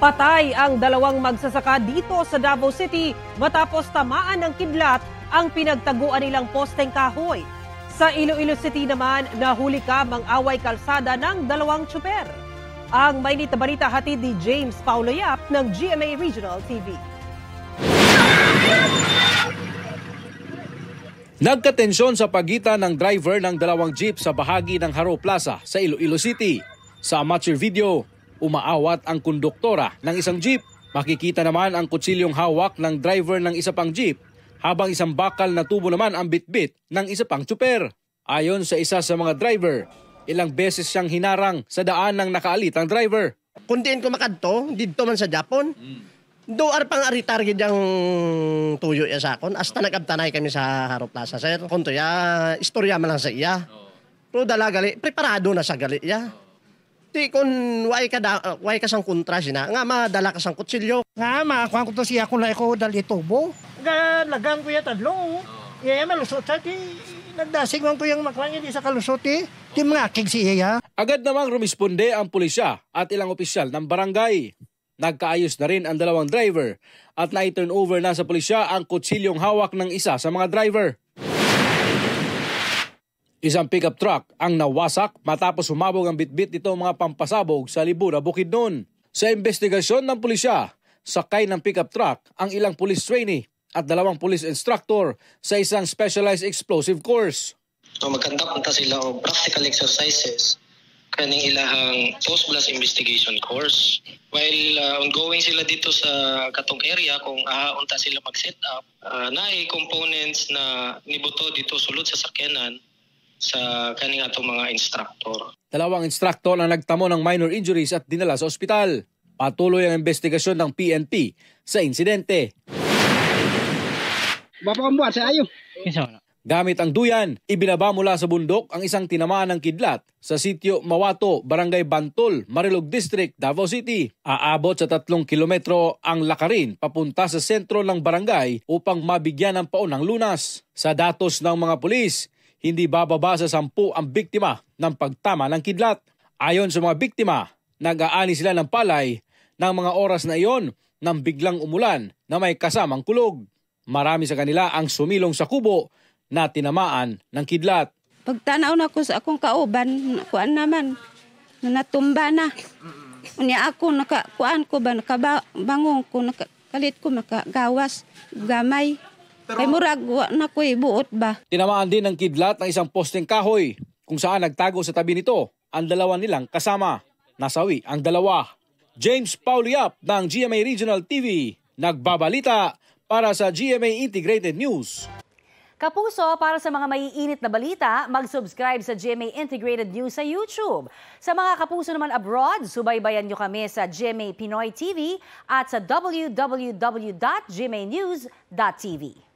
Patay ang dalawang magsasaka dito sa Davao City matapos tamaan ng kidlat ang pinagtaguan nilang posteng kahoy. Sa Iloilo City naman, nahulikab ang away kalsada ng dalawang tsuper. Ang mainit na balita hatid ni James Paulo Yap ng GMA Regional TV. Nagkatensyon sa pagitan ng driver ng dalawang jeep sa bahagi ng Haro Plaza sa Iloilo City. Sa amateur video, umaawat ang konduktora ng isang jeep. Makikita naman ang kutsilyong hawak ng driver ng isa pang jeep habang isang bakal na tubo naman ang bitbit ng isa pang tsuper. Ayon sa isa sa mga driver, ilang beses siyang hinarang sa daan ng nakaalitang driver. Kundiin ko makadto, dito man sa Japon. Doar pang aritargid yung tuyo ya sa akon. Hasta nagabtanay kami sa Haro Plaza, sir. Kunto ya, istorya man lang sa iya. Pero dalagali, preparado na sa gali ya. Di kun way ka sang kontra sina, nga madala ka sang kutsilyo. Nga, makakuha ko to siya kung lahi ko dali tubo. Nga, lagang ko ya tadlo. Iya malusot sa ti. Nagdasig man ko yung maklangi di sa kalusot ti. Di mga kig siya. Agad namang rumisponde ang pulisya at ilang opisyal ng barangay. Nagkaayos na rin ang dalawang driver at na-turn over na sa pulisya ang kutsilyong hawak ng isa sa mga driver. Isang pickup truck ang nawasak matapos humabog ang bitbit nito mga pampasabog sa Libura, Bukidnon. Sa investigasyon ng pulisya, sakay ng pickup truck ang ilang police trainee at dalawang police instructor sa isang specialized explosive course. Magkandak sila og practical exercises kaning ilahang post-blast investigation course. While ongoing sila dito sa katong area kung unta sila mag-set up, naay components na nibuto dito sulod sa sakyanan sa kaning atong mga instructor. Dalawang instructor ang nagtamo ng minor injuries at dinala sa ospital. Patuloy ang investigasyon ng PNP sa insidente. Gamit ang duyan, ibinaba mula sa bundok ang isang tinamaan ng kidlat sa sitio Mawato, Barangay Bantol, Marilog District, Davao City. Aabot sa 3 kilometro ang lakarin papunta sa sentro ng barangay upang mabigyan ng paunang lunas. Sa datos ng mga pulis, hindi bababa sa 10 ang biktima ng pagtama ng kidlat. Ayon sa mga biktima, nag-aani sila ng palay ng mga oras na iyon nang biglang umulan na may kasamang kulog. Marami sa kanila ang sumilong sa kubo na tinamaan ng kidlat. Pagtanaw na ko sa akong kauban, kuan naman, natumba na. Unya ako, kuan ko ba, nakabangong ko, kalit ko, makagawas, gamay. Kay murag na ko ibuot ba. Tinamaan din ng kidlat ng isang posteng kahoy kung saan nagtago sa tabi nito ang dalawa nilang kasama. Nasawi ang dalawa. James Paulo Yap ng GMA Regional TV, nagbabalita para sa GMA Integrated News. Kapuso, para sa mga maiinit na balita, mag-subscribe sa GMA Integrated News sa YouTube. Sa mga kapuso naman abroad, subaybayan nyo kami sa GMA Pinoy TV at sa www.gmanews.tv.